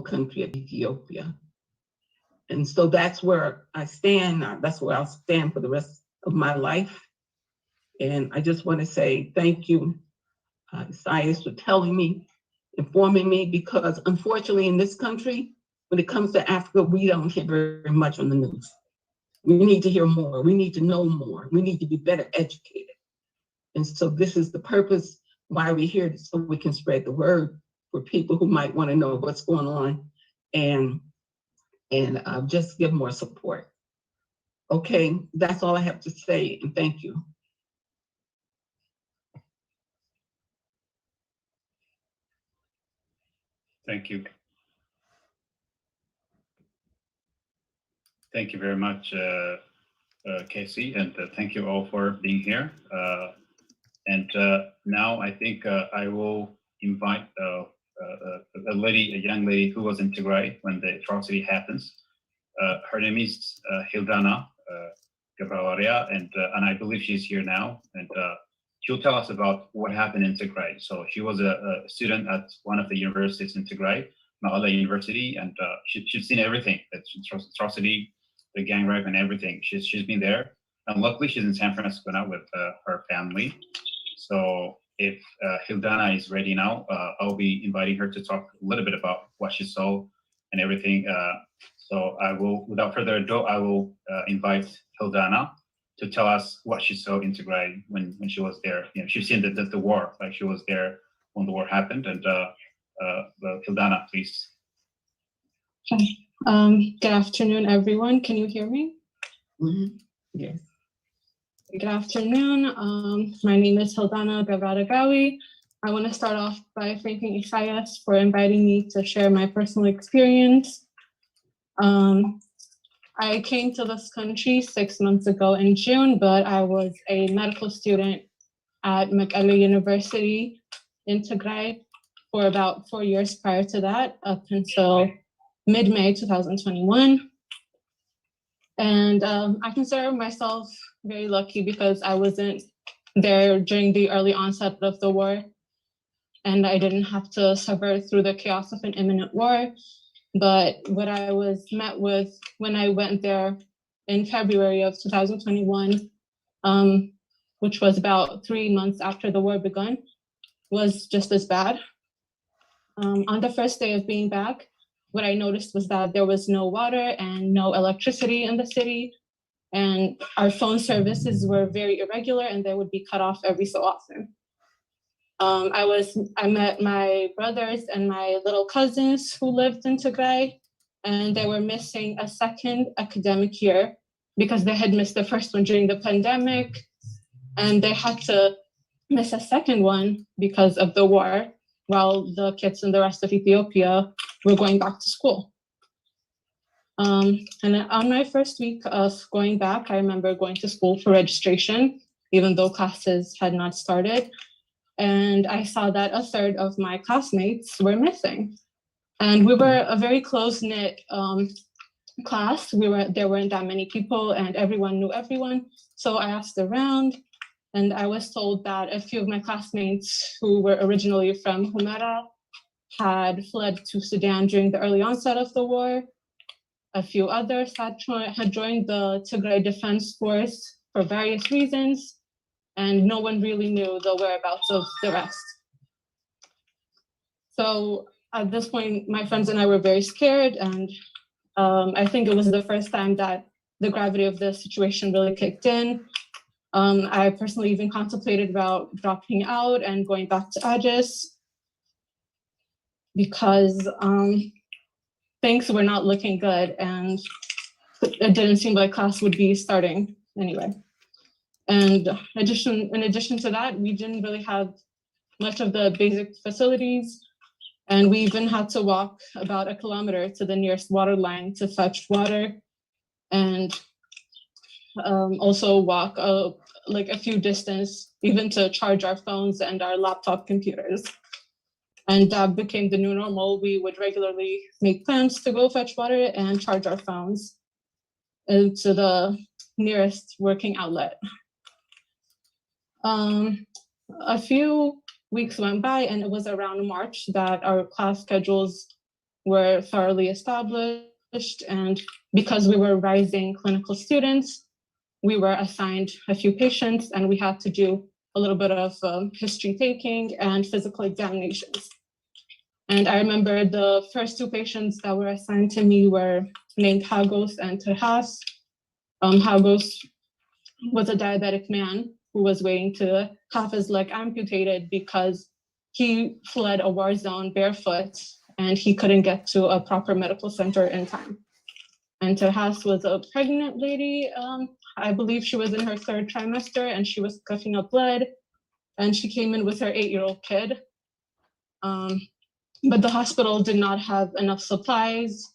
country of Ethiopia. And so that's where I stand. That's where I'll stand for the rest of my life. And I just want to say thank you, Isaias, for telling me, informing me, because unfortunately in this country, when it comes to Africa, we don't hear very much on the news. We need to hear more. We need to know more. We need to be better educated. And so this is the purpose why we're here, so we can spread the word for people who might want to know what's going on and just give more support. Okay, that's all I have to say, and thank you. Thank you. Thank you very much, Casey, and thank you all for being here. Now I think I will invite a young lady who was in Tigray when the atrocity happens. Her name is Hildana Gabrawaria, and I believe she's here now, and she'll tell us about what happened in Tigray. So she was a student at one of the universities in Tigray, Marilyn University, and she's seen everything, the atrocity, the gang rape and everything. She's been there, and luckily she's in San Francisco now with her family. So if Hildana is ready now, I'll be inviting her to talk a little bit about what she saw and everything. So I will, without further ado, I will invite Hildana to tell us what she saw in Tigray when she was there. You know, she's seen the war, like she was there when the war happened. And Hildana, please. Hi. Good afternoon, everyone. Can you hear me? Mm-hmm. Yes. Good afternoon. My name is Hildana Gavradagrawi. I want to start off by thanking Isaias for inviting me to share my personal experience. I came to this country 6 months ago in June, but I was a medical student at Mekelle University in Tigray for about 4 years prior to that, up until mid-May 2021. And I consider myself very lucky because I wasn't there during the early onset of the war, and I didn't have to suffer through the chaos of an imminent war. But what I was met with when I went there in February of 2021, which was about 3 months after the war begun, was just as bad. On the first day of being back, what I noticed was that there was no water and no electricity in the city, and our phone services were very irregular and they would be cut off every so often. I met my brothers and my little cousins who lived in Tigray, and they were missing a second academic year because they had missed the first one during the pandemic, and they had to miss a second one because of the war, while the kids in the rest of Ethiopia were going back to school. And on my first week of going back, I remember going to school for registration, even though classes had not started. And I saw that a third of my classmates were missing. And we were a very close-knit class. There weren't that many people, and everyone knew everyone. So I asked around, and I was told that a few of my classmates who were originally from Humera had fled to Sudan during the early onset of the war. A few others had joined the Tigray Defense Force for various reasons, and no one really knew the whereabouts of the rest. So at this point, my friends and I were very scared, and I think it was the first time that the gravity of the situation really kicked in. I personally even contemplated about dropping out and going back to Addis because things were not looking good, and it didn't seem like class would be starting anyway. And in addition to that, we didn't really have much of the basic facilities, and we even had to walk about 1 kilometer to the nearest water line to fetch water, and also walk like a few distance even to charge our phones and our laptop computers. And that became the new normal. We would regularly make plans to go fetch water and charge our phones to the nearest working outlet. A few weeks went by, and it was around March that our class schedules were thoroughly established, and because we were rising clinical students, we were assigned a few patients, and we had to do a little bit of history taking and physical examinations. And I remember the first two patients that were assigned to me were named Hagos and Terhas. Hagos was a diabetic man who was waiting to have his leg amputated because he fled a war zone barefoot and he couldn't get to a proper medical center in time. And Terhas was a pregnant lady. I believe she was in her third trimester and she was coughing up blood, and she came in with her 8-year-old kid. But the hospital did not have enough supplies,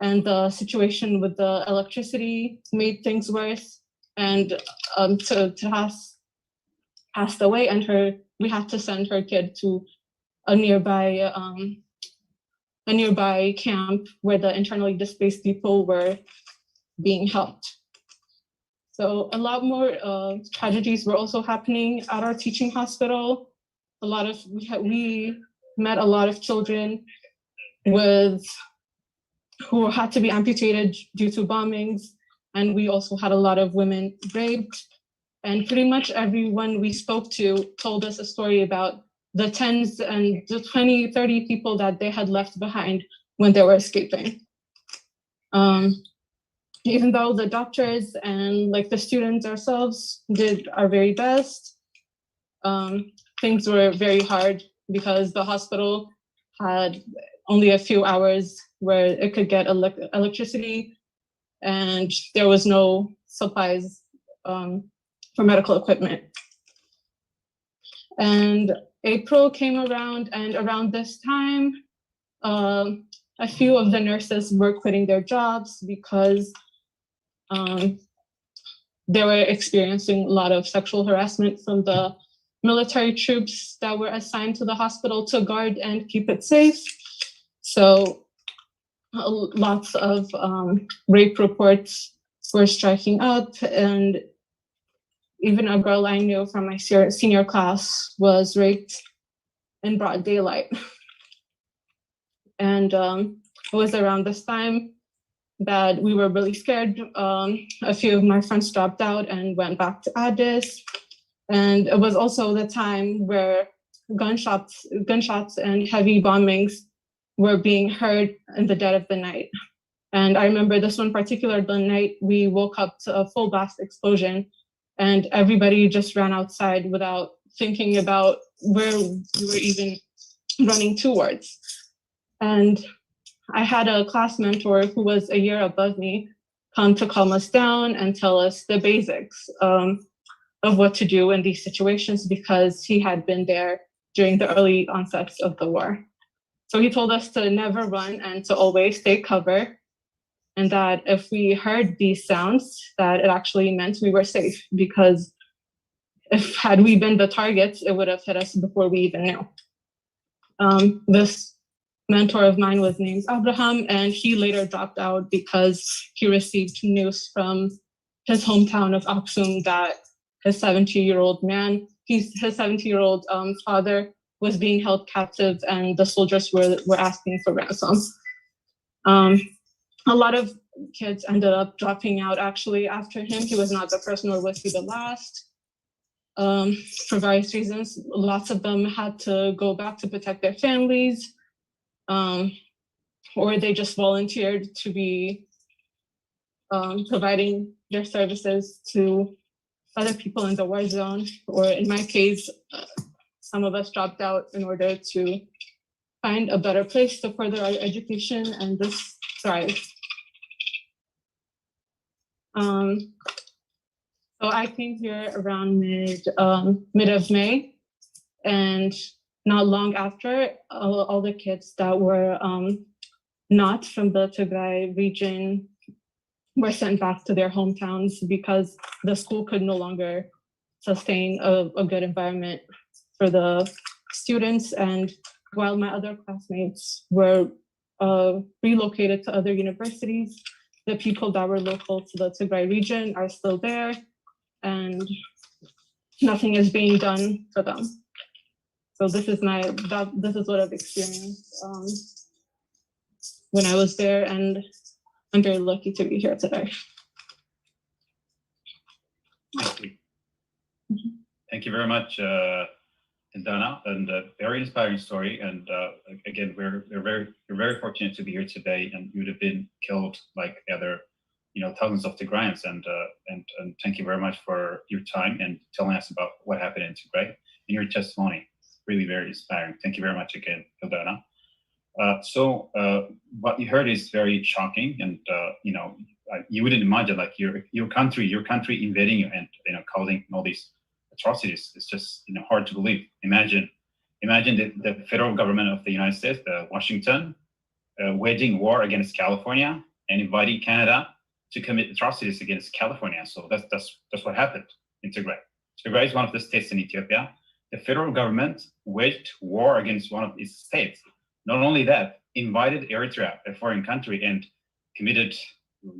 and the situation with the electricity made things worse. And Terhas passed away, and we had to send her kid to a nearby camp where the internally displaced people were being helped. So a lot more tragedies were also happening at our teaching hospital. We met a lot of children who had to be amputated due to bombings, and we also had a lot of women raped. And pretty much everyone we spoke to told us a story about the tens and the 20, 30 people that they had left behind when they were escaping. Even though the doctors and the students ourselves did our very best, things were very hard because the hospital had only a few hours where it could get electricity, and there was no supplies for medical equipment. And April came around, and around this time, a few of the nurses were quitting their jobs because they were experiencing a lot of sexual harassment from the military troops that were assigned to the hospital to guard and keep it safe. So lots of rape reports were striking up, and even a girl I knew from my senior class was raped in broad daylight. And it was around this time that we were really scared. A few of my friends dropped out and went back to Addis. And it was also the time where gunshots and heavy bombings were being heard in the dead of the night. And I remember this one particular night, we woke up to a full blast explosion, and everybody just ran outside without thinking about where we were even running towards. And I had a class mentor who was a year above me come to calm us down and tell us the basics of what to do in these situations, because he had been there during the early onsets of the war. So he told us to never run and to always take cover, and that if we heard these sounds, that it actually meant we were safe, because had we been the targets, it would have hit us before we even knew. This mentor of mine was named Abraham, and he later dropped out because he received news from his hometown of Aksum that his 70-year-old father was being held captive, and the soldiers were asking for ransom. A lot of kids ended up dropping out actually after him. He was not the first, nor was he the last. For various reasons, lots of them had to go back to protect their families, or they just volunteered to be providing their services to other people in the war zone. Or in my case, some of us dropped out in order to find a better place to further our education and just thrive. So I came here around mid of May, and not long after, all the kids that were not from the Tigray region were sent back to their hometowns because the school could no longer sustain a good environment for the students. And while my other classmates were relocated to other universities, the people that were local to the Tigray region are still there, and nothing is being done for them. So this is what I've experienced. when I was there, and I'm very lucky to be here today. Thank you. Thank you very much, Dana, and a very inspiring story. And again, we're very fortunate to be here today. And you would have been killed like other, thousands of Tigrayans. And thank you very much for your time and telling us about what happened in Tigray and your testimony. It's really very inspiring. Thank you very much again, Dana. So what you heard is very shocking, and you wouldn't imagine like your country invading you and causing all these atrocities. It's just hard to believe. Imagine the federal government of the United States, Washington, waging war against California and inviting Canada to commit atrocities against California. So that's what happened in Tigray. Tigray is one of the states in Ethiopia. The federal government waged war against one of its states. Not only that, invited Eritrea, a foreign country, and committed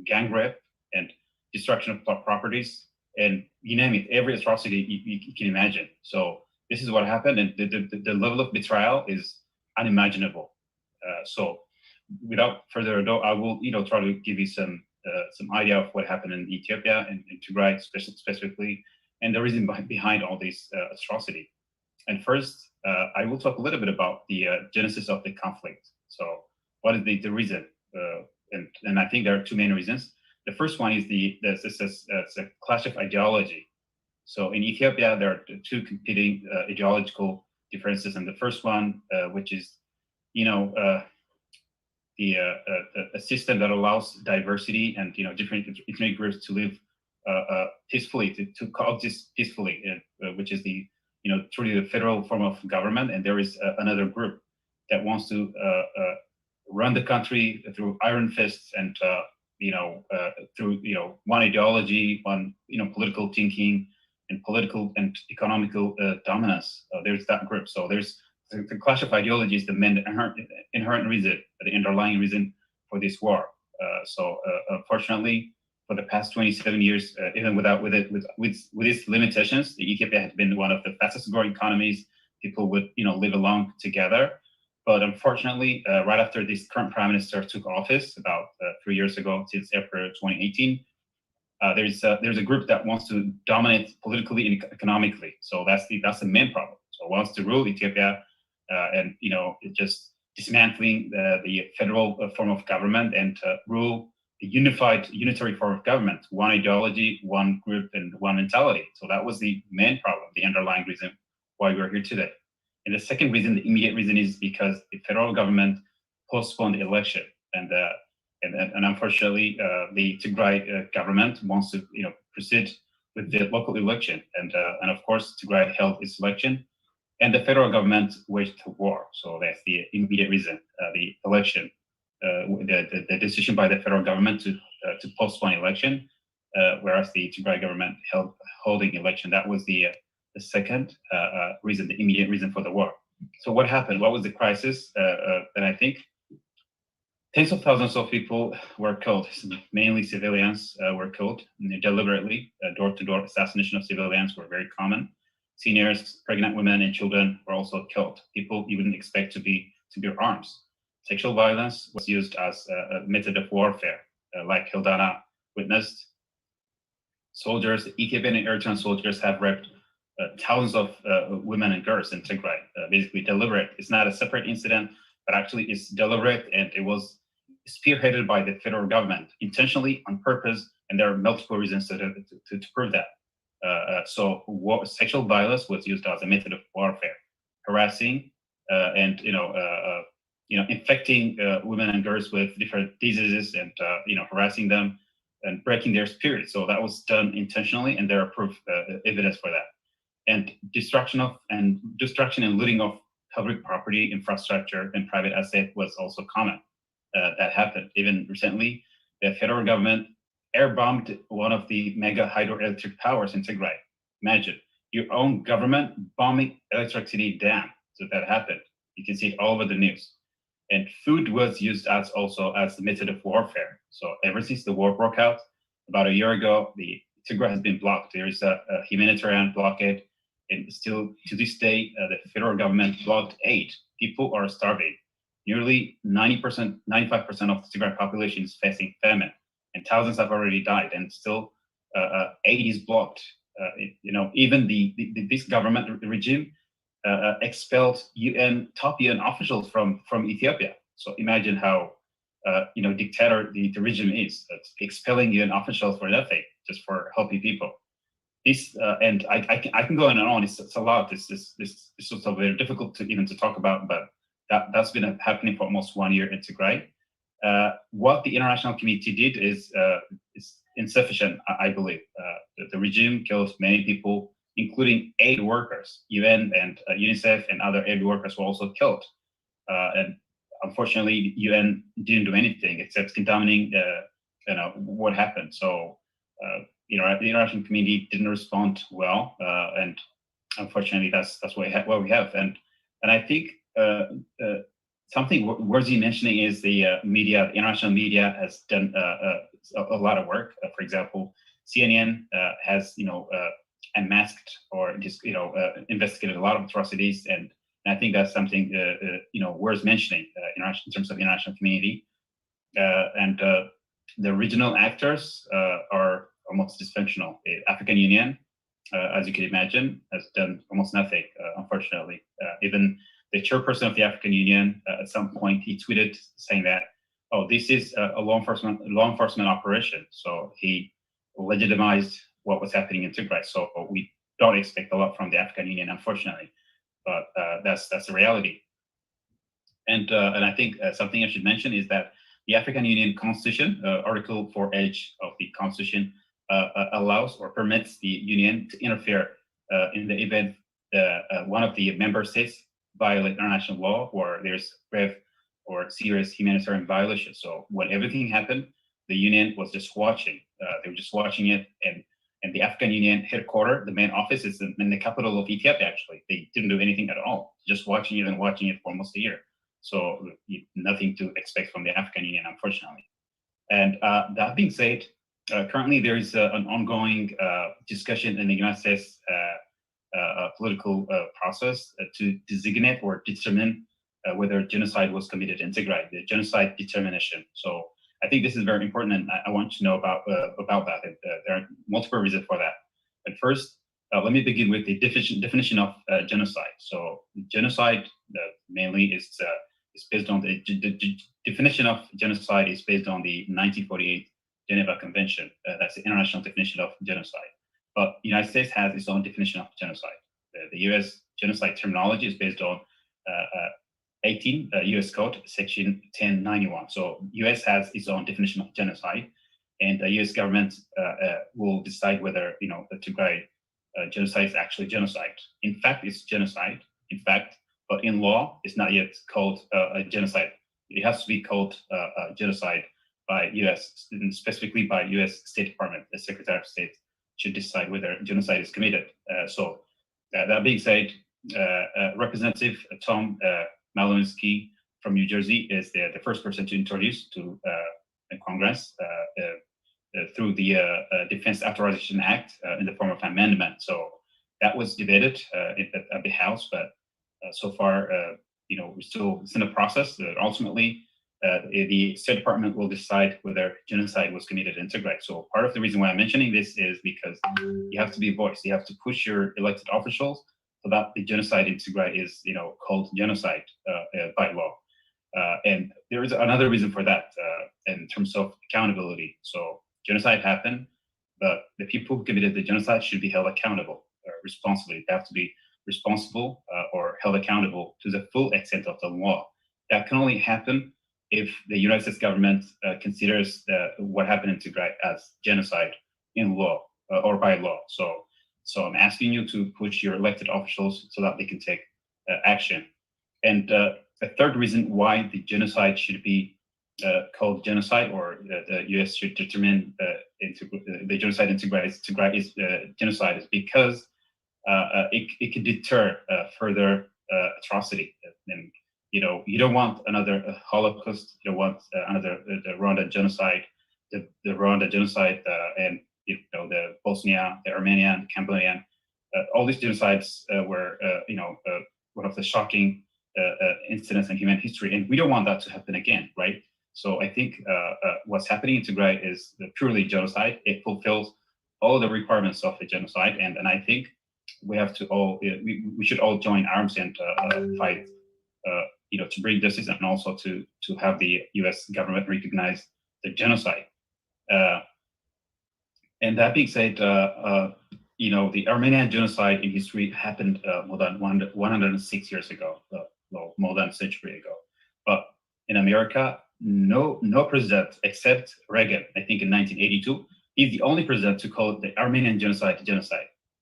gang rape and destruction of properties, and you name it, every atrocity you can imagine. So this is what happened, and the level of betrayal is unimaginable. So without further ado, I will try to give you some idea of what happened in Ethiopia and in Tigray specifically, and the reason behind all this atrocity. And first, I will talk a little bit about the genesis of the conflict. So what is the reason? And I think there are two main reasons. The first one is it's a clash of ideology. So in Ethiopia, there are two competing ideological differences. And the first one, which is, a system that allows diversity and, different ethnic groups to live peacefully, to coexist peacefully, which is truly the federal form of government. And there is another group that wants to run the country through iron fists and through one ideology, one political thinking, and political and economical dominance. There's that group. So there's the clash of ideologies, the main inherent reason, the underlying reason for this war. So unfortunately, for the past 27 years, even with its limitations, Ethiopia has been one of the fastest growing economies. People would live along together. But unfortunately, right after this current prime minister took office about 3 years ago, since April 2018, there's a group that wants to dominate politically and economically. So that's the main problem. So wants to rule Ethiopia, and just dismantling the federal form of government and rule the unitary form of government, one ideology, one group, and one mentality. So that was the main problem, the underlying reason why we're here today. And the second reason, the immediate reason, is because the federal government postponed the election, and unfortunately, the Tigray government wants to proceed with the local election, and of course, Tigray held its election, and the federal government waged war. So that's the immediate reason, the election, the decision by the federal government to postpone election, whereas the Tigray government holding election. That was the second reason, the immediate reason for the war. So what happened? What was the crisis? And I think tens of thousands of people were killed, mainly civilians were killed deliberately. Door-to-door assassination of civilians were very common. Seniors, pregnant women, and children were also killed. People you wouldn't expect to bear arms. Sexual violence was used as a method of warfare, like Hildana witnessed. Soldiers, Ethiopian and Eritrean soldiers, have raped thousands of women and girls in Tigray, basically deliberate. It's not a separate incident, but actually it's deliberate, and it was spearheaded by the federal government intentionally, on purpose, and there are multiple reasons to prove that. So sexual violence was used as a method of warfare, harassing and infecting women and girls with different diseases, and harassing them and breaking their spirit. So that was done intentionally, and there are proof evidence for that. And destruction and looting of public property, infrastructure, and private asset was also common. That happened. Even recently, the federal government air-bombed one of the mega hydroelectric powers in Tigray. Imagine your own government bombing electricity dam. So that happened. You can see it all over the news. And food was used as the method of warfare. So ever since the war broke out about a year ago, the Tigray has been blocked. There is a humanitarian blockade, and still to this day, the federal government blocked aid. People are starving. nearly 90%, 95% of the Tigray population is facing famine, and thousands have already died, and still aid is blocked. Even this government regime expelled top UN officials from Ethiopia. So imagine how dictator the regime is. That's expelling UN officials for nothing, just for helping people. This and I can go on and on. It's a lot. This is also very difficult to talk about, but that's been happening for almost 1 year in Tigray. What the international community did is insufficient, I believe. The regime killed many people, including aid workers. UN and UNICEF and other aid workers were also killed. And unfortunately, UN didn't do anything except condemning what happened. So the international community didn't respond well, and unfortunately, that's what we have. And I think something worthy mentioning is the media. The international media has done a lot of work. For example, CNN has unmasked or just investigated a lot of atrocities, and I think that's something worth mentioning in terms of the international community. And the regional actors are almost dysfunctional. The African Union, as you can imagine, has done almost nothing, unfortunately. Even the chairperson of the African Union, at some point, he tweeted saying that, "Oh, this is a law enforcement operation." So he legitimized what was happening in Tigray. So we don't expect a lot from the African Union, unfortunately, but that's the reality. And I think something I should mention is that the African Union Constitution, Article 4H of the Constitution, allows or permits the Union to interfere in the event one of the member states violate international law or there's grave or serious humanitarian violation. So when everything happened, the Union was just watching. They were just watching it, and the African Union headquarters, the main office, is in the capital of Ethiopia. Actually, they didn't do anything at all, just watching it and watching it for almost a year. So nothing to expect from the African Union, unfortunately. And that being said, currently there is an ongoing discussion in the United States political process to designate or determine whether genocide was committed in Tigray, the genocide determination. So I think this is very important, and I want you to know about that. There are multiple reasons for that. But first, let me begin with the definition of genocide. So genocide mainly is based on the definition of genocide is based on the 1948 Geneva Convention. That's the international definition of genocide. But the United States has its own definition of genocide. The U.S. genocide terminology is based on 18 U.S. Code, Section 1091. So U.S. has its own definition of genocide, and the U.S. government will decide whether the Tigray genocide is actually genocide. In fact, it's genocide. In fact, but in law, it's not yet called a genocide. It has to be called genocide by U.S. specifically by U.S. State Department. The Secretary of State should decide whether genocide is committed. So that being said, Representative Tom Malinowski from New Jersey is the first person to introduce to Congress through the Defense Authorization Act in the form of an amendment. So that was debated at the House, but so far, we're still in the process. Ultimately, the State Department will decide whether genocide was committed in Tigray. So part of the reason why I'm mentioning this is because you have to be voiced. You have to push your elected officials so that the genocide in Tigray is, called genocide by law. And there is another reason for that in terms of accountability. So genocide happened, but the people who committed the genocide should be held accountable, responsibly. They have to be responsible or held accountable to the full extent of the law. That can only happen if the United States government considers what happened in Tigray as genocide in law or by law. So I'm asking you to push your elected officials so that they can take action. And a third reason why the genocide should be called genocide, or the U.S. should determine the genocide in Tigray is genocide, is because it can deter further atrocity. And you don't want another Holocaust. You don't want another the Rwanda genocide, the Rwanda genocide, and the Bosnia, the Armenian, the Cambodian. All these genocides were one of the shocking incidents in human history, and we don't want that to happen again, right? So I think what's happening in Tigray is purely genocide. It fulfills all the requirements of a genocide, and I think we have to all we should all join arms and fight, to bring justice and also to have the U.S. government recognize the genocide. And that being said, the Armenian genocide in history happened more than 106 years ago, well, more than a century ago. But in America, no president except Reagan, I think in 1982, he's the only president to call it the Armenian genocide.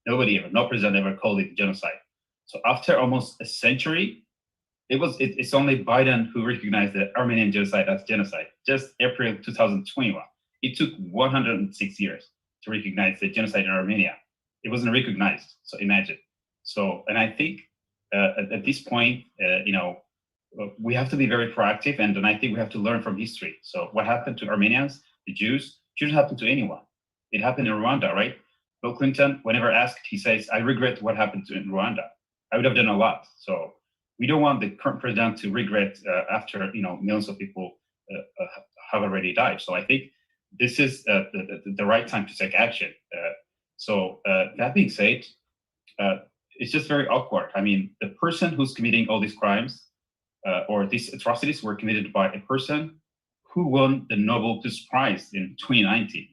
Nobody ever, no president ever called it genocide. So after almost a century, it's only Biden who recognized the Armenian genocide as genocide. Just April 2021, it took 106 years to recognize the genocide in Armenia. It wasn't recognized. So imagine. So, and I think at this point, we have to be very proactive, and I think we have to learn from history. So what happened to Armenians, the Jews, shouldn't happen to anyone. It happened in Rwanda, right? Bill Clinton, whenever asked, he says, "I regret what happened in Rwanda. I would have done a lot." So we don't want the current president to regret after millions of people have already died. So I think this is the right time to take action. So that being said, it's just very awkward. I mean, the person who's committing all these crimes or these atrocities were committed by a person who won the Nobel Peace Prize in 2019,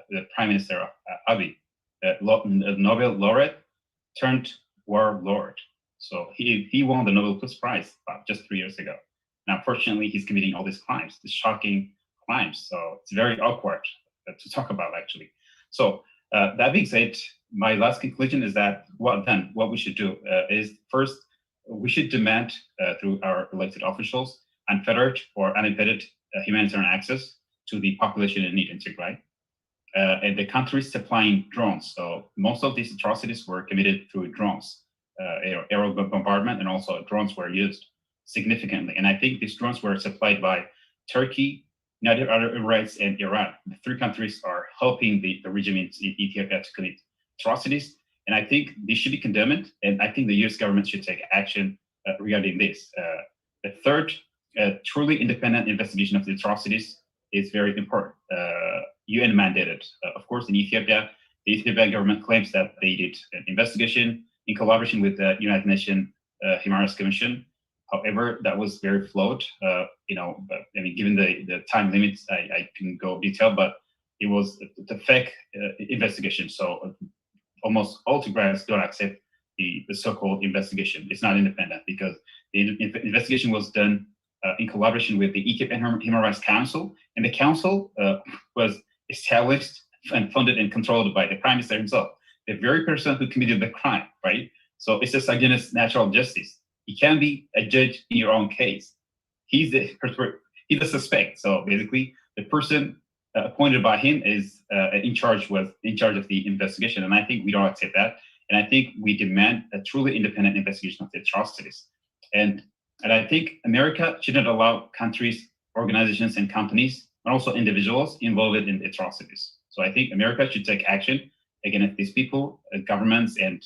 the Prime Minister Abiy, Nobel laureate turned warlord. So he won the Nobel Peace Prize just 3 years ago. Now, unfortunately, he's committing all these crimes, these shocking crimes. So it's very awkward to talk about, actually. So that being said, my last conclusion is that what we should do is first, we should demand through our elected officials unfettered or unimpeded humanitarian access to the population in need in Tigray. And the countries supplying drones. So most of these atrocities were committed through drones, aerial bombardment, and also drones were used significantly. And I think these drones were supplied by Turkey, United Arab Emirates, and Iran. The three countries are helping the regime in Ethiopia to commit atrocities. And I think this should be condemned. And I think the US government should take action regarding this. The third, truly independent investigation of the atrocities is very important. UN mandated. Of course, in Ethiopia, the Ethiopian government claims that they did an investigation in collaboration with the United Nations Human Rights Commission. However, that was very flawed. Given the time limits, I can go detail, but it was the fake investigation. So almost all Tigrayans don't accept the so-called investigation. It's not independent because the investigation was done in collaboration with the Ethiopian Human Rights Council, and the council was established and funded and controlled by the Prime Minister himself, the very person who committed the crime, right? So it's just against natural justice. You can't be a judge in your own case. He's the suspect. So basically, the person appointed by him is in charge of the investigation, and I think we don't accept that. And I think we demand a truly independent investigation of the atrocities. And I think America shouldn't allow countries, organizations, and companies, and also individuals involved in the atrocities. So I think America should take action against these people, governments, and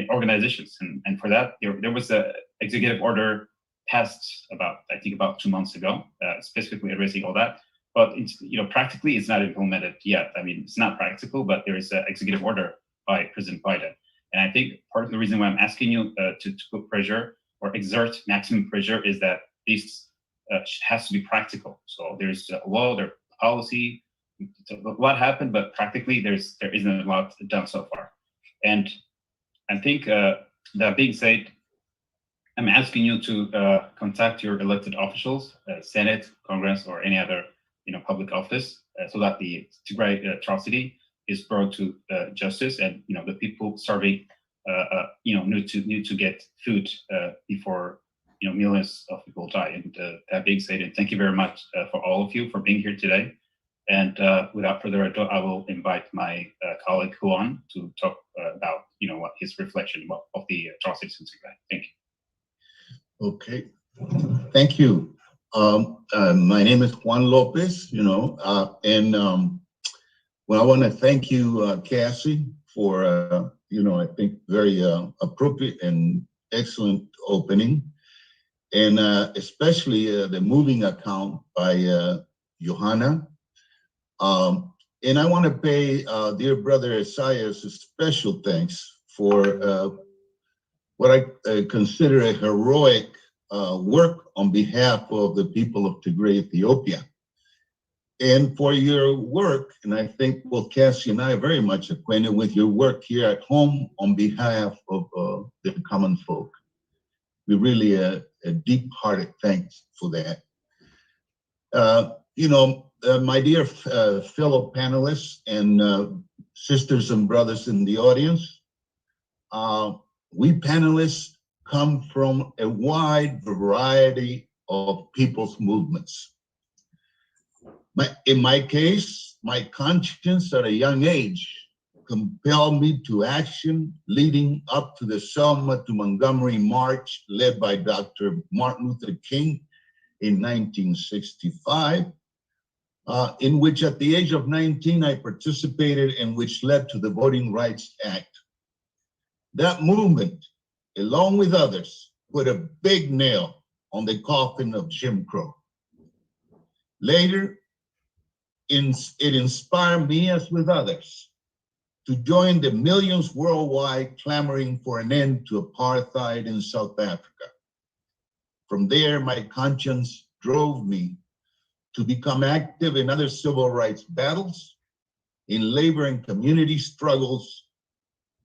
organizations. And for that, there was an executive order passed about 2 months ago, specifically addressing all that. But practically, it's not implemented yet. I mean, it's not practical, but there is an executive order by President Biden. And I think part of the reason why I'm asking you to put pressure or exert maximum pressure is that this has to be practical. So there's a law, there's policy, a lot happened, but practically there isn't a lot done so far. And I think that being said, I'm asking you to contact your elected officials, Senate, Congress, or any other public office, so that the Tigray atrocity is brought to justice, and the people starving need to get food before millions of people die. And that being said, and thank you very much for all of you for being here today. And without further ado, I will invite my colleague Juan to talk about what his reflection of the atrocities in Tigray. Thank you. Okay, thank you. My name is Juan Lopez. Well, I want to thank you, Cassie, for I think very appropriate and excellent opening. and especially the moving account by Johanna. And I want to pay dear brother Isaias a special thanks for what I consider a heroic work on behalf of the people of Tigray, Ethiopia. And for your work, and I think both Cassie and I are very much acquainted with your work here at home on behalf of the common folk. We really a deep-hearted thanks for that. My dear fellow panelists and sisters and brothers in the audience, we panelists come from a wide variety of people's movements. In my case, my conscience at a young age compelled me to action leading up to the Selma to Montgomery March led by Dr. Martin Luther King in 1965, in which at the age of 19 I participated and which led to the Voting Rights Act. That movement, along with others, put a big nail on the coffin of Jim Crow. Later, it inspired me, as with others, to join the millions worldwide clamoring for an end to apartheid in South Africa. From there, my conscience drove me to become active in other civil rights battles, in labor and community struggles,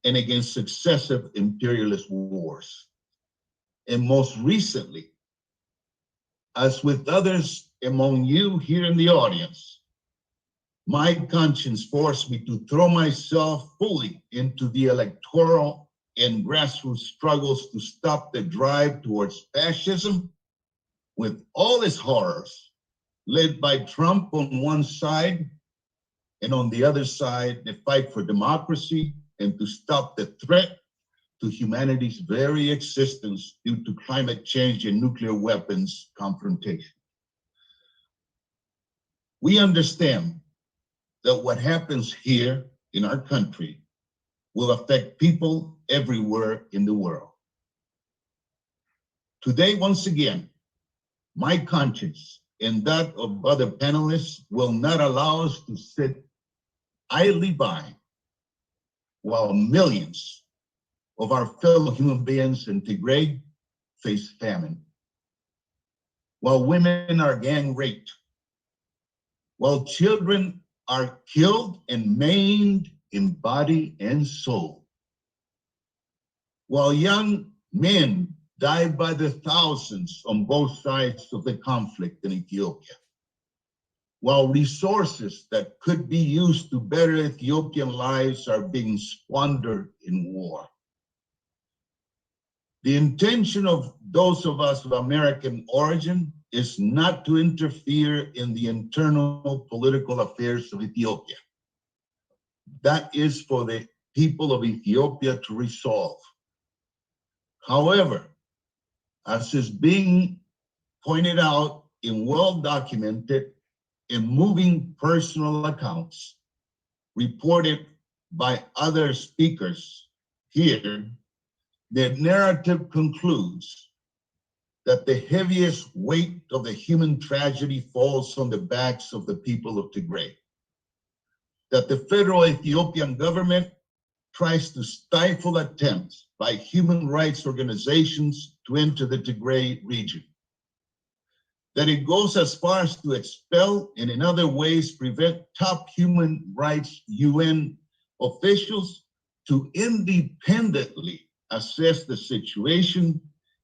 and against successive imperialist wars. And most recently, as with others among you here in the audience, my conscience forced me to throw myself fully into the electoral and grassroots struggles to stop the drive towards fascism with all its horrors, led by Trump on one side, and on the other side, the fight for democracy and to stop the threat to humanity's very existence due to climate change and nuclear weapons confrontation. We understand that what happens here in our country will affect people everywhere in the world. Today, once again, my conscience and that of other panelists will not allow us to sit idly by while millions of our fellow human beings in Tigray face famine, while women are gang raped, while children are killed and maimed in body and soul, while young men die by the thousands on both sides of the conflict in Ethiopia, while resources that could be used to better Ethiopian lives are being squandered in war. The intention of those of us of American origin is not to interfere in the internal political affairs of Ethiopia. That is for the people of Ethiopia to resolve. However, as is being pointed out in well-documented and moving personal accounts reported by other speakers here, the narrative concludes that the heaviest weight of the human tragedy falls on the backs of the people of Tigray, that the federal Ethiopian government tries to stifle attempts by human rights organizations to enter the Tigray region, that it goes as far as to expel and in other ways prevent top human rights UN officials to independently assess the situation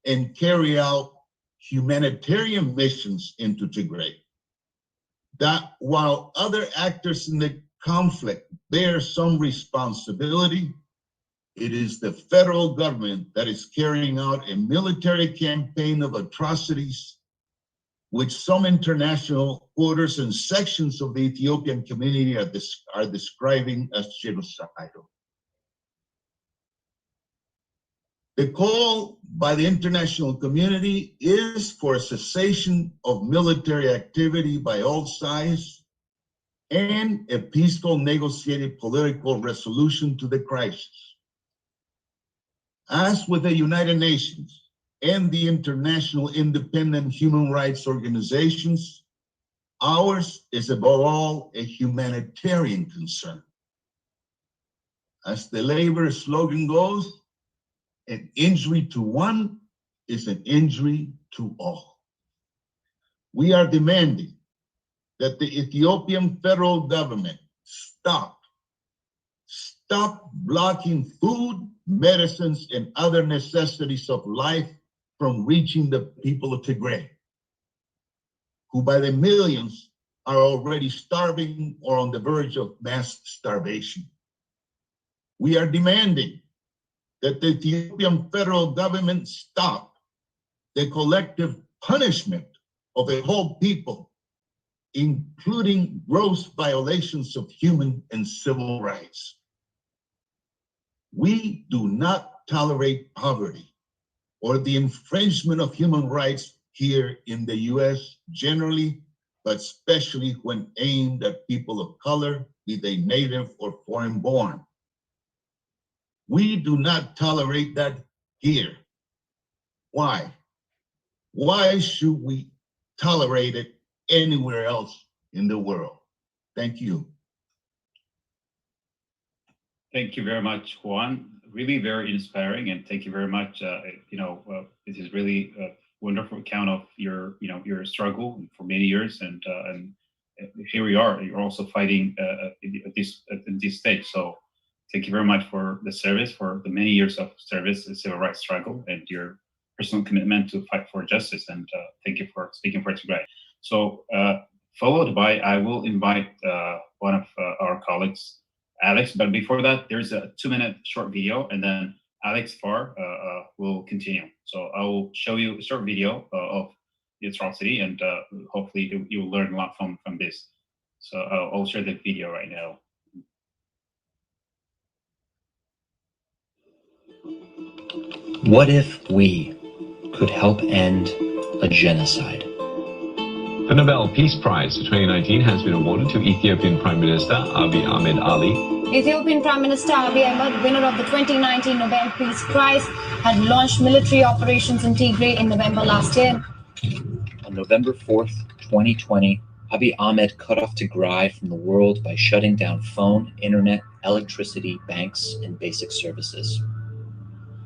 and carry out humanitarian missions into Tigray. That while other actors in the conflict bear some responsibility, it is the federal government that is carrying out a military campaign of atrocities, which some international quarters and sections of the Ethiopian community are describing as genocidal. The call by the international community is for a cessation of military activity by all sides and a peaceful negotiated political resolution to the crisis. As with the United Nations and the international independent human rights organizations, ours is above all a humanitarian concern. As the labor slogan goes, an injury to one is an injury to all. We are demanding that the Ethiopian federal government stop blocking food, medicines, and other necessities of life from reaching the people of Tigray, who by the millions are already starving or on the verge of mass starvation. We are demanding that the Ethiopian federal government stop the collective punishment of a whole people, including gross violations of human and civil rights. We do not tolerate poverty or the infringement of human rights here in the US generally, but especially when aimed at people of color, be they native or foreign born. We do not tolerate that here. Why? Why should we tolerate it anywhere else in the world? Thank you. Thank you very much, Juan. Really very inspiring, and thank you very much. This is really a wonderful account of your your struggle for many years, and here we are. You're also fighting at this stage. So thank you very much for the service, for the many years of service, the civil rights struggle, and your personal commitment to fight for justice. And thank you for speaking for Tigray. So followed by, I will invite one of our colleagues, Alex. But before that, there's a 2-minute short video, and then Alex Farr will continue. So I will show you a short video of the atrocity, and hopefully you'll learn a lot from this. So I'll share the video right now. What if we could help end a genocide? The Nobel Peace Prize for 2019 has been awarded to Ethiopian Prime Minister Abiy Ahmed Ali. Ethiopian Prime Minister Abiy Ahmed, winner of the 2019 Nobel Peace Prize, had launched military operations in Tigray in November last year. On November 4th, 2020, Abiy Ahmed cut off Tigray from the world by shutting down phone, internet, electricity, banks, and basic services.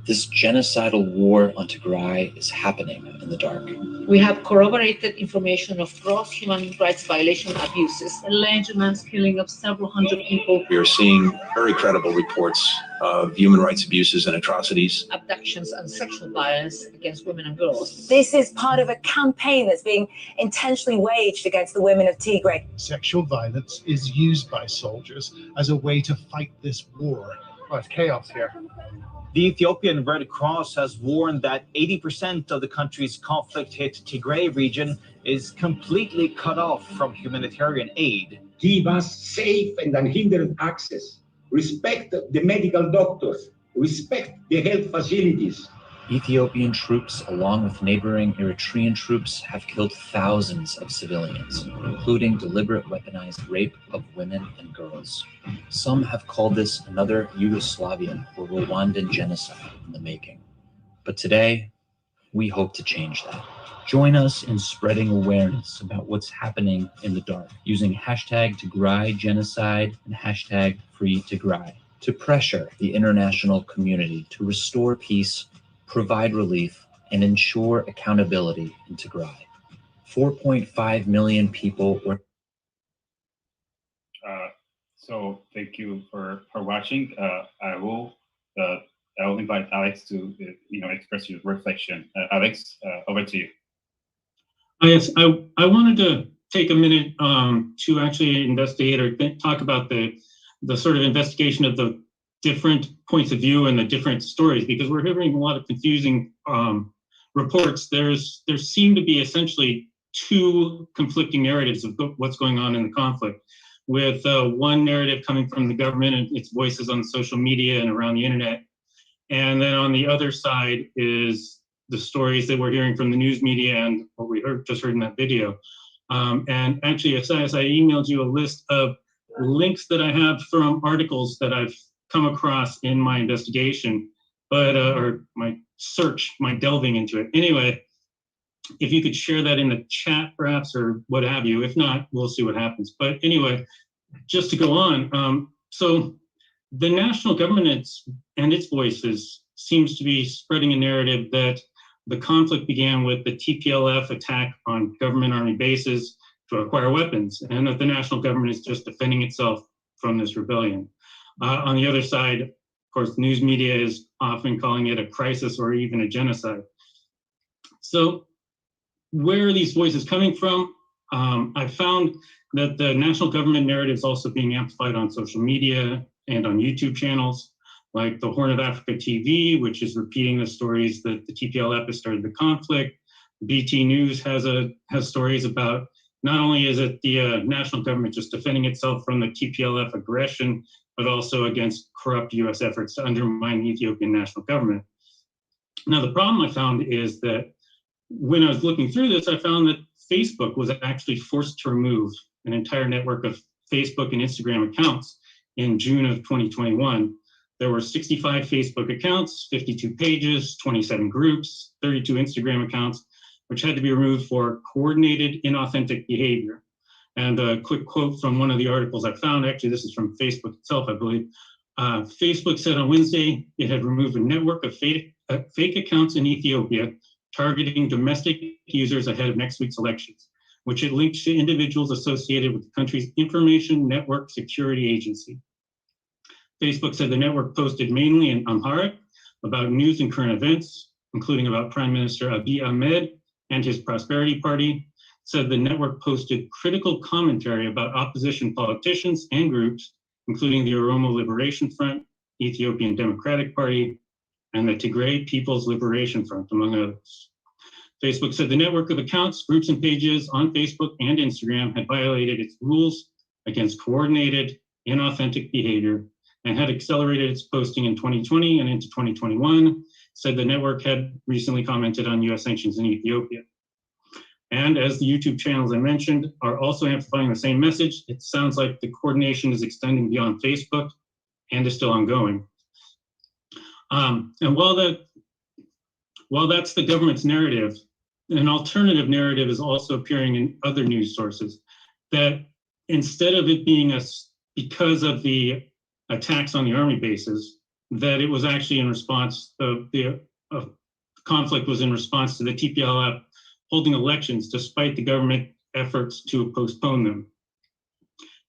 This genocidal war on Tigray is happening in the dark. We have corroborated information of gross human rights violation abuses, alleged mass killing of several hundred people. We are seeing very credible reports of human rights abuses and atrocities, Abductions and sexual violence against women and girls. This is part of a campaign that's being intentionally waged against the women of Tigray. Sexual violence is used by soldiers as a way to fight this war. Well, it's chaos here. The Ethiopian Red Cross has warned that 80% of the country's conflict-hit Tigray region is completely cut off from humanitarian aid. Give us safe and unhindered access. Respect the medical doctors. Respect the health facilities. Ethiopian troops, along with neighboring Eritrean troops, have killed thousands of civilians, including deliberate weaponized rape of women and girls. Some have called this another Yugoslavian or Rwandan genocide in the making. But today, we hope to change that. Join us in spreading awareness about what's happening in the dark, using hashtag Tigray Genocide and hashtag Free Tigray to pressure the international community to restore peace, provide relief, and ensure accountability in Tigray. 4.5 million people were. So thank you for watching. I will invite Alex to express your reflection. Alex, over to you. Yes, I wanted to take a minute to actually investigate or talk about the sort of investigation of the different points of view and the different stories, because we're hearing a lot of confusing reports. There seem to be essentially two conflicting narratives of what's going on in the conflict, with one narrative coming from the government and its voices on social media and around the internet. And then on the other side is the stories that we're hearing from the news media and what we just heard in that video. And actually, as I emailed you a list of links that I have from articles that I've come across in my investigation. but or my search, my delving into it. Anyway, if you could share that in the chat, perhaps, or what have you. If not, we'll see what happens. But anyway, just to go on, so the national government and its voices seems to be spreading a narrative that the conflict began with the TPLF attack on government army bases to acquire weapons, and that the national government is just defending itself from this rebellion. On the other side, of course, news media is often calling it a crisis or even a genocide. So where are these voices coming from? I found that the national government narrative is also being amplified on social media and on YouTube channels like the Horn of Africa TV, which is repeating the stories that the TPLF has started the conflict. BT News has stories about not only is it the national government just defending itself from the TPLF aggression, but also against corrupt US efforts to undermine the Ethiopian national government. Now, the problem I found is that when I was looking through this, I found that Facebook was actually forced to remove an entire network of Facebook and Instagram accounts in June of 2021. There were 65 Facebook accounts, 52 pages, 27 groups, 32 Instagram accounts, which had to be removed for coordinated inauthentic behavior. And a quick quote from one of the articles I found, actually this is from Facebook itself, I believe. Facebook said on Wednesday it had removed a network of fake accounts in Ethiopia targeting domestic users ahead of next week's elections, which it linked to individuals associated with the country's Information Network Security Agency. Facebook said the network posted mainly in Amharic about news and current events, including about Prime Minister Abiy Ahmed and his Prosperity Party. Said the network posted critical commentary about opposition politicians and groups, including the Oromo Liberation Front, Ethiopian Democratic Party, and the Tigray People's Liberation Front, among others. Facebook said the network of accounts, groups, and pages on Facebook and Instagram had violated its rules against coordinated, inauthentic behavior and had accelerated its posting in 2020 and into 2021, said the network had recently commented on US sanctions in Ethiopia. And as the YouTube channels I mentioned are also amplifying the same message, it sounds like the coordination is extending beyond Facebook and is still ongoing. And while that's the government's narrative, an alternative narrative is also appearing in other news sources, that instead of it being because of the attacks on the army bases, that it was actually in response of the conflict was in response to the TPLF holding elections despite the government efforts to postpone them.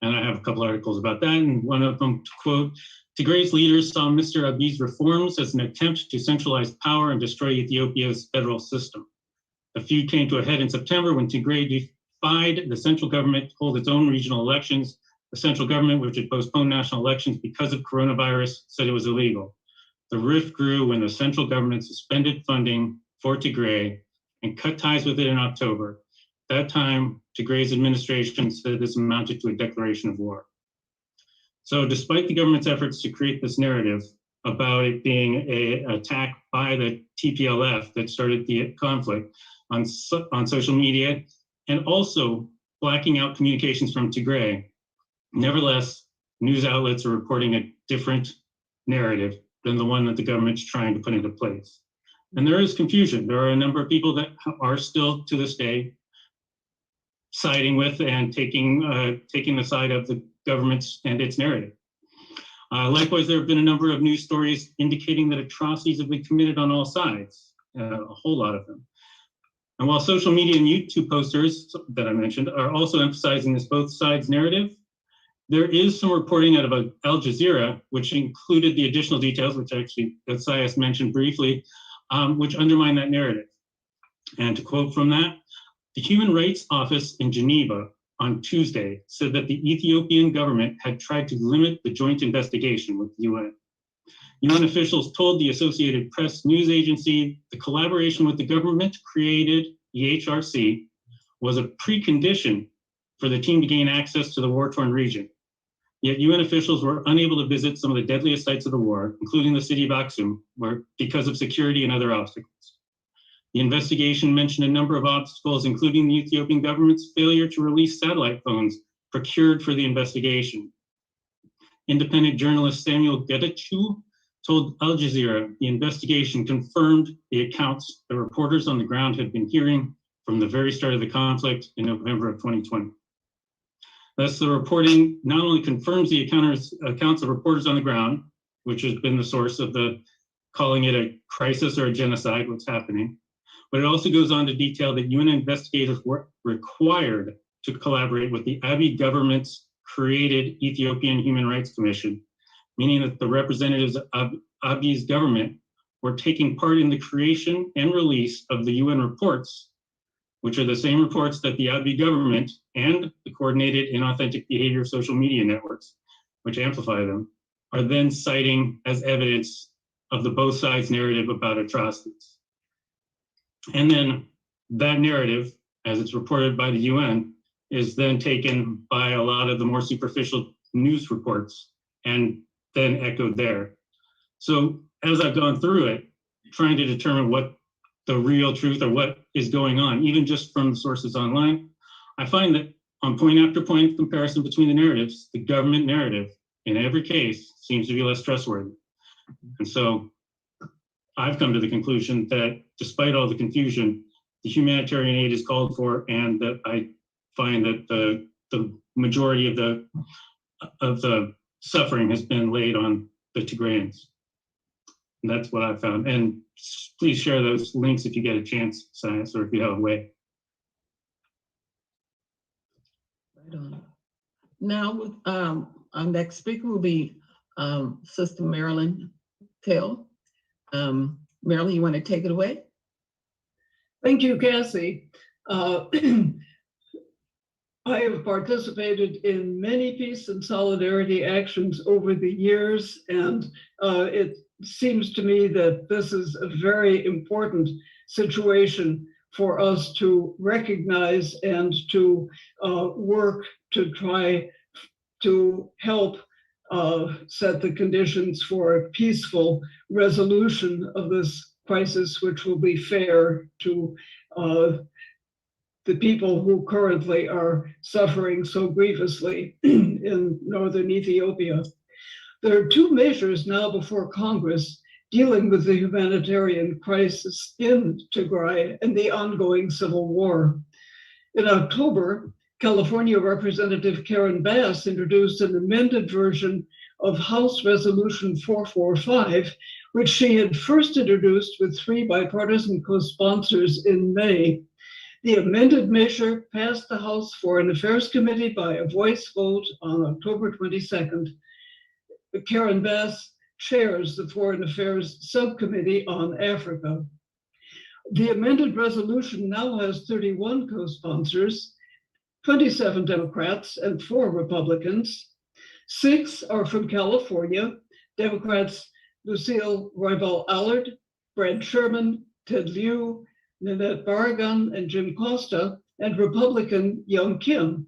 And I have a couple articles about that, and one of them, to quote, Tigray's leaders saw Mr. Abiy's reforms as an attempt to centralize power and destroy Ethiopia's federal system. The feud came to a head in September when Tigray defied the central government to hold its own regional elections. The central government, which had postponed national elections because of coronavirus, said it was illegal. The rift grew when the central government suspended funding for Tigray and cut ties with it in October. At that time, Tigray's administration said this amounted to a declaration of war. So despite the government's efforts to create this narrative about it being an attack by the TPLF that started the conflict on social media, and also blacking out communications from Tigray, nevertheless, news outlets are reporting a different narrative than the one that the government's trying to put into place. And there is confusion. There are a number of people that are still, to this day, siding with and taking the side of the government and its narrative. Likewise, there have been a number of news stories indicating that atrocities have been committed on all sides, a whole lot of them. And while social media and YouTube posters that I mentioned are also emphasizing this both sides narrative, there is some reporting out of Al Jazeera, which included the additional details, which actually Isaias mentioned briefly, which undermine that narrative. And to quote from that, the Human Rights Office in Geneva on Tuesday said that the Ethiopian government had tried to limit the joint investigation with the UN. UN officials told the Associated Press news agency the collaboration with the government created EHRC was a precondition for the team to gain access to the war-torn region. Yet UN officials were unable to visit some of the deadliest sites of the war, including the city of Aksum, because of security and other obstacles. The investigation mentioned a number of obstacles, including the Ethiopian government's failure to release satellite phones procured for the investigation. Independent journalist Samuel Getachew told Al Jazeera the investigation confirmed the accounts the reporters on the ground had been hearing from the very start of the conflict in November of 2020. Thus, the reporting not only confirms the accounts of reporters on the ground, which has been the source of the calling it a crisis or a genocide, what's happening, but it also goes on to detail that UN investigators were required to collaborate with the Abiy government's created Ethiopian Human Rights Commission, meaning that the representatives of Abiy's government were taking part in the creation and release of the UN reports, which are the same reports that the Abiy government and the coordinated inauthentic behavior social media networks, which amplify them, are then citing as evidence of the both sides narrative about atrocities. And then that narrative, as it's reported by the UN, is then taken by a lot of the more superficial news reports and then echoed there. So as I've gone through it, trying to determine what the real truth or what is going on, even just from the sources online, I find that on point after point comparison between the narratives, the government narrative in every case seems to be less trustworthy. And so I've come to the conclusion that despite all the confusion, the humanitarian aid is called for, and that I find that the majority of the suffering has been laid on the Tigrayans. And that's what I found. And please share those links if you get a chance, Science, or if you have a way. Right on. Now, our next speaker will be Sister Marilyn Till. Marilyn, you want to take it away? Thank you, Cassie. I have participated in many peace and solidarity actions over the years, and it seems to me that this is a very important situation for us to recognize and to work to try to help set the conditions for a peaceful resolution of this crisis, which will be fair to the people who currently are suffering so grievously in northern Ethiopia. There are two measures now before Congress dealing with the humanitarian crisis in Tigray and the ongoing civil war. In October, California Representative Karen Bass introduced an amended version of House Resolution 445, which she had first introduced with 3 bipartisan co-sponsors in May. The amended measure passed the House Foreign Affairs Committee by a voice vote on October 22nd. Karen Bass chairs the Foreign Affairs Subcommittee on Africa. The amended resolution now has 31 co-sponsors, 27 Democrats and 4 Republicans. 6 are from California, Democrats Lucille Roybal-Allard, Brad Sherman, Ted Lieu, Nanette Barragan, and Jim Costa, and Republican Young Kim.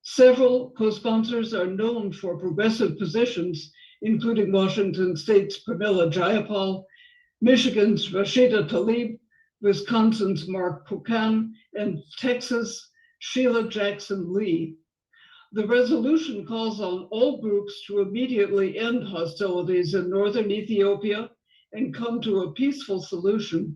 Several co-sponsors are known for progressive positions, including Washington State's Pramila Jayapal, Michigan's Rashida Tlaib, Wisconsin's Mark Pocan, and Texas' Sheila Jackson Lee. The resolution calls on all groups to immediately end hostilities in northern Ethiopia and come to a peaceful solution.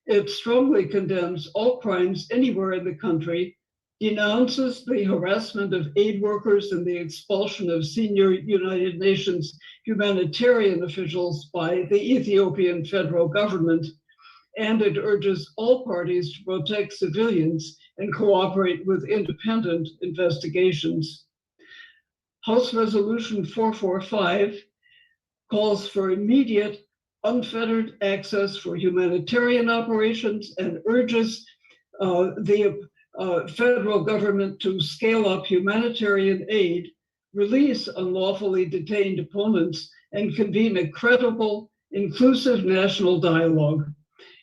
It strongly condemns all crimes anywhere in the country, denounces the harassment of aid workers and the expulsion of senior United Nations humanitarian officials by the Ethiopian federal government, and it urges all parties to protect civilians and cooperate with independent investigations. House Resolution 445 calls for immediate, unfettered access for humanitarian operations and urges the federal government to scale up humanitarian aid, release unlawfully detained opponents, and convene a credible, inclusive national dialogue.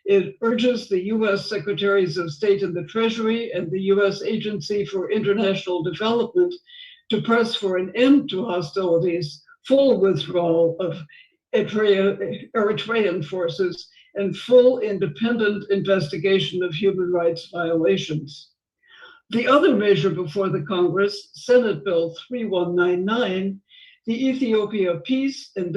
It urges the U.S. Secretaries of State in the Treasury and the U.S. Agency for International Development to press for an end to hostilities, full withdrawal of Eritrean forces, and full independent investigation of human rights violations. The other measure before the Congress, Senate Bill 3199, the Ethiopia Peace and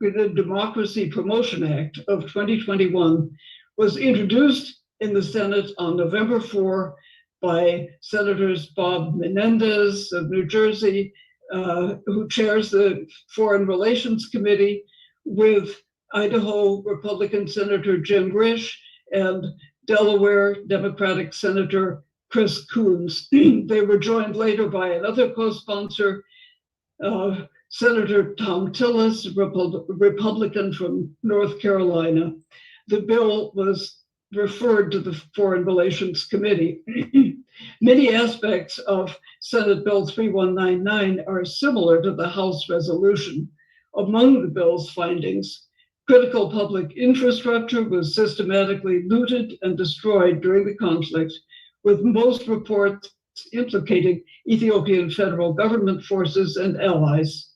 the Democracy Promotion Act of 2021 was introduced in the Senate on November 4 by Senators Bob Menendez of New Jersey, who chairs the Foreign Relations Committee, with Idaho Republican Senator Jim Risch and Delaware Democratic Senator Chris Coons. They were joined later by another co-sponsor, Senator Tom Tillis, Republican from North Carolina. The bill was referred to the Foreign Relations Committee. Many aspects of Senate Bill 3199 are similar to the House resolution. Among the bill's findings, critical public infrastructure was systematically looted and destroyed during the conflict, with most reports implicating Ethiopian federal government forces and allies.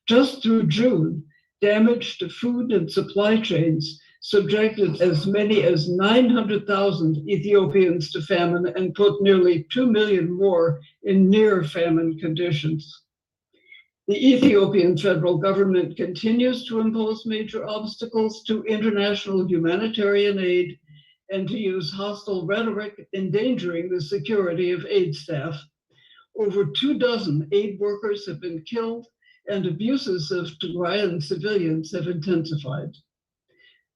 Just through June, damage to food and supply chains subjected as many as 900,000 Ethiopians to famine and put nearly 2 million more in near famine conditions. The Ethiopian federal government continues to impose major obstacles to international humanitarian aid and to use hostile rhetoric, endangering the security of aid staff. Over 24 aid workers have been killed, and abuses of Tigrayan civilians have intensified.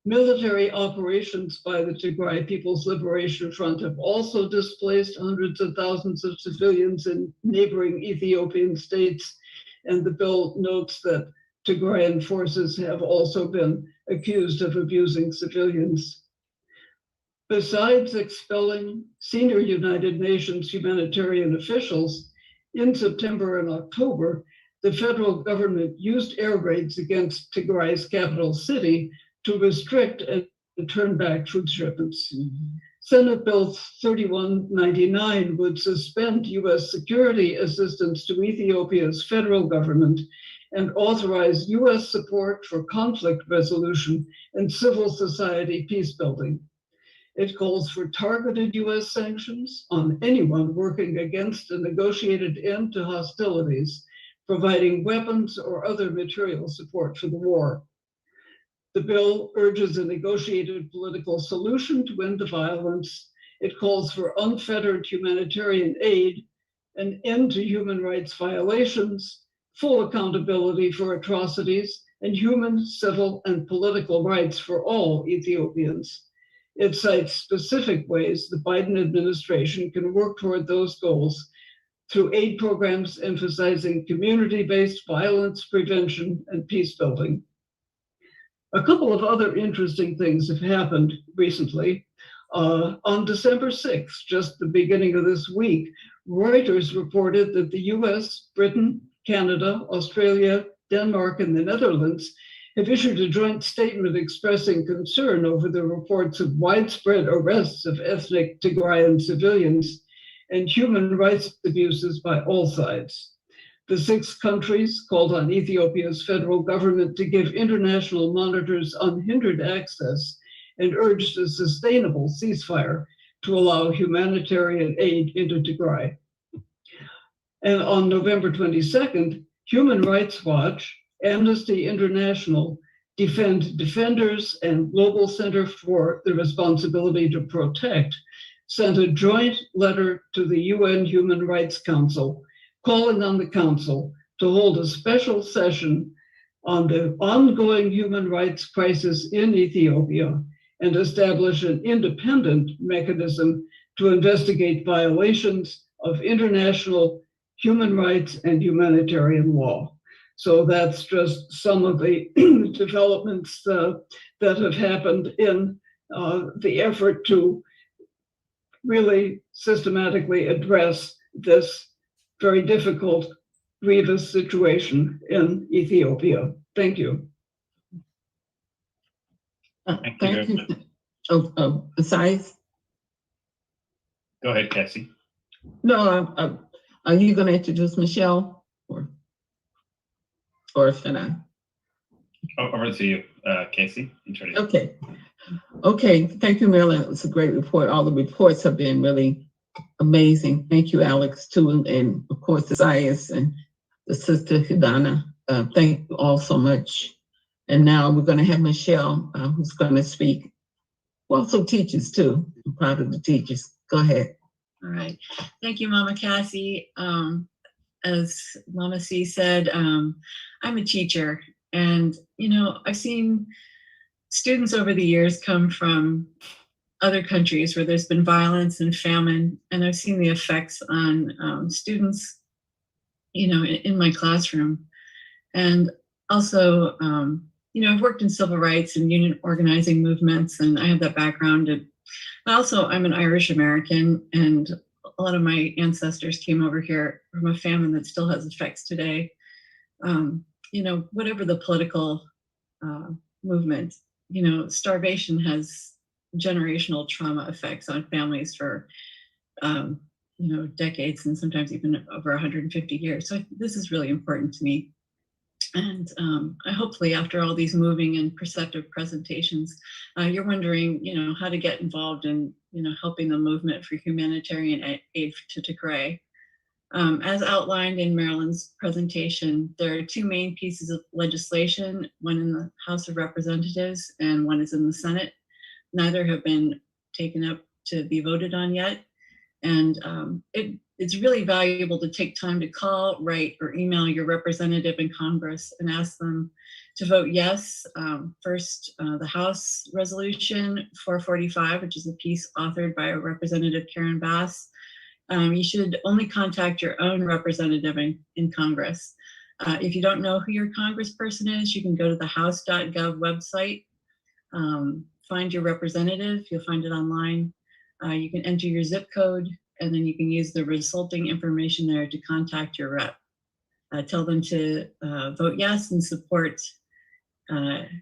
Military operations by the Tigray People's Liberation Front have also displaced hundreds of thousands of civilians in neighboring Ethiopian states, and the bill notes that Tigrayan forces have also been accused of abusing civilians. Besides expelling senior United Nations humanitarian officials, in September and October, the federal government used air raids against Tigray's capital city to restrict and turn back food shipments. Senate Bill 3199 would suspend U.S. security assistance to Ethiopia's federal government and authorize U.S. support for conflict resolution and civil society peacebuilding. It calls for targeted U.S. sanctions on anyone working against a negotiated end to hostilities, providing weapons or other material support for the war. The bill urges a negotiated political solution to end the violence. It calls for unfettered humanitarian aid, an end to human rights violations, full accountability for atrocities, and human, civil, and political rights for all Ethiopians. It cites specific ways the Biden administration can work toward those goals through aid programs emphasizing community-based violence prevention and peacebuilding. A couple of other interesting things have happened recently. On December 6th, just the beginning of this week, Reuters reported that the US, Britain, Canada, Australia, Denmark, and the Netherlands have issued a joint statement expressing concern over the reports of widespread arrests of ethnic Tigrayan civilians and human rights abuses by all sides. The 6 countries called on Ethiopia's federal government to give international monitors unhindered access and urged a sustainable ceasefire to allow humanitarian aid into Tigray. And on November 22nd, Human Rights Watch, Amnesty International, Defenders, and Global Center for the Responsibility to Protect sent a joint letter to the UN Human Rights Council calling on the Council to hold a special session on the ongoing human rights crisis in Ethiopia and establish an independent mechanism to investigate violations of international human rights and humanitarian law. So that's just some of the developments that have happened in the effort to really systematically address this very difficult, grievous situation in Ethiopia. Thank you. Thank you. Oh, besides? Go ahead, Cassie. No, are you going to introduce Michelle? Or should I? Over to you, Casey. Introduce. Okay, thank you, Marilyn. It was a great report. All the reports have been really amazing. Thank you, Alex, too, and of course, the Isaias and the sister Hidana. Thank you all so much. And now we're going to have Michelle, who's going to speak. Who also teaches too. I'm proud of the teachers. Go ahead. All right. Thank you, Mama Cassie. As Mama C said, I'm a teacher, and I've seen students over the years come from other countries where there's been violence and famine, and I've seen the effects on students, in my classroom. And also, I've worked in civil rights and union organizing movements, and I have that background. And also, I'm an Irish American, and a lot of my ancestors came over here from a famine that still has effects today. Whatever the political movement, starvation has generational trauma effects on families for, decades and sometimes even over 150 years. So this is really important to me. And I hopefully, after all these moving and perceptive presentations, you're wondering, how to get involved in, helping the movement for humanitarian aid to Tigray. As outlined in Marilyn's presentation, there are two main pieces of legislation, one in the House of Representatives and one is in the Senate. Neither have been taken up to be voted on yet. And it's really valuable to take time to call, write, or email your representative in Congress and ask them to vote yes. First, the House Resolution 445, which is a piece authored by Representative Karen Bass. You should only contact your own representative in Congress. If you don't know who your congressperson is, you can go to the house.gov website, find your representative, you'll find it online. You can enter your zip code, and then you can use the resulting information there to contact your rep. Tell them to vote yes and support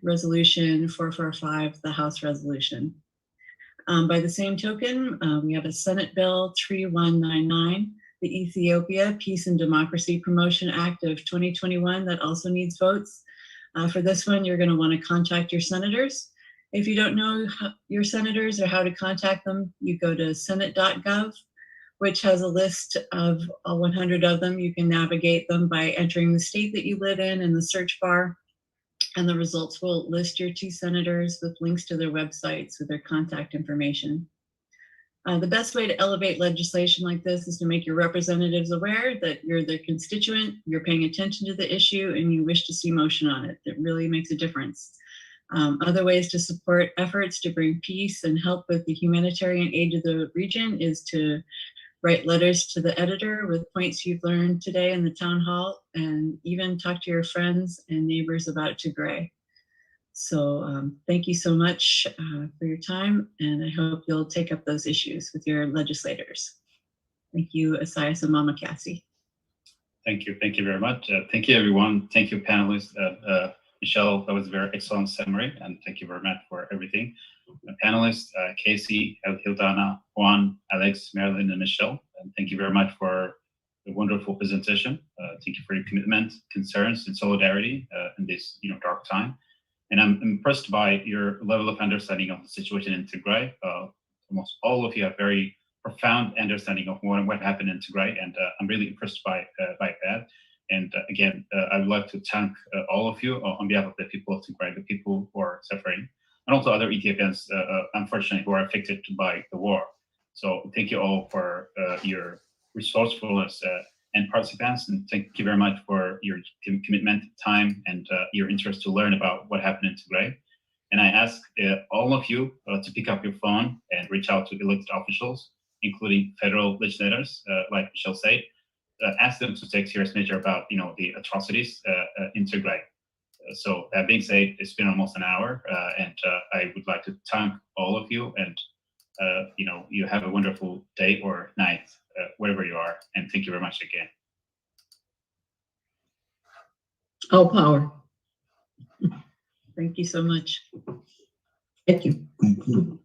Resolution 445, the House resolution. By the same token, we have a Senate Bill 3199, the Ethiopia Peace and Democracy Promotion Act of 2021, that also needs votes. For this one, you're going to want to contact your senators. If you don't know your senators or how to contact them, you go to senate.gov, which has a list of all 100 of them. You can navigate them by entering the state that you live in the search bar, and the results will list your two senators with links to their websites with their contact information. The best way to elevate legislation like this is to make your representatives aware that you're their constituent, you're paying attention to the issue, and you wish to see motion on it. It really makes a difference. Other ways to support efforts to bring peace and help with the humanitarian aid to the region is to write letters to the editor with points you've learned today in the town hall, and even talk to your friends and neighbors about Tigray. So thank you so much for your time, and I hope you'll take up those issues with your legislators. Thank you, Asias and Mama Cassie. Thank you very much. Thank you, everyone. Thank you, panelists. Michelle, that was a very excellent summary, and thank you very much for everything. Panelists, Casey, Hildana, Juan, Alex, Marilyn, and Michelle, and thank you very much for the wonderful presentation. Thank you for your commitment, concerns, and solidarity in this dark time. And I'm impressed by your level of understanding of the situation in Tigray. Almost all of you have very profound understanding of what happened in Tigray, and I'm really impressed by that. And again, I would like to thank all of you on behalf of the people of Tigray, the people who are suffering, and also other Ethiopians, unfortunately, who are affected by the war. So thank you all for your resourcefulness and participants, and thank you very much for your commitment, time, and your interest to learn about what happened in Tigray. And I ask all of you to pick up your phone and reach out to elected officials, including federal legislators, like Michelle said. Ask them to take serious measure about the atrocities in Tigray. So that being said, it's been almost an hour, and I would like to thank all of you, and you have a wonderful day or night, wherever you are, and thank you very much again. All power. Thank you so much. Thank you.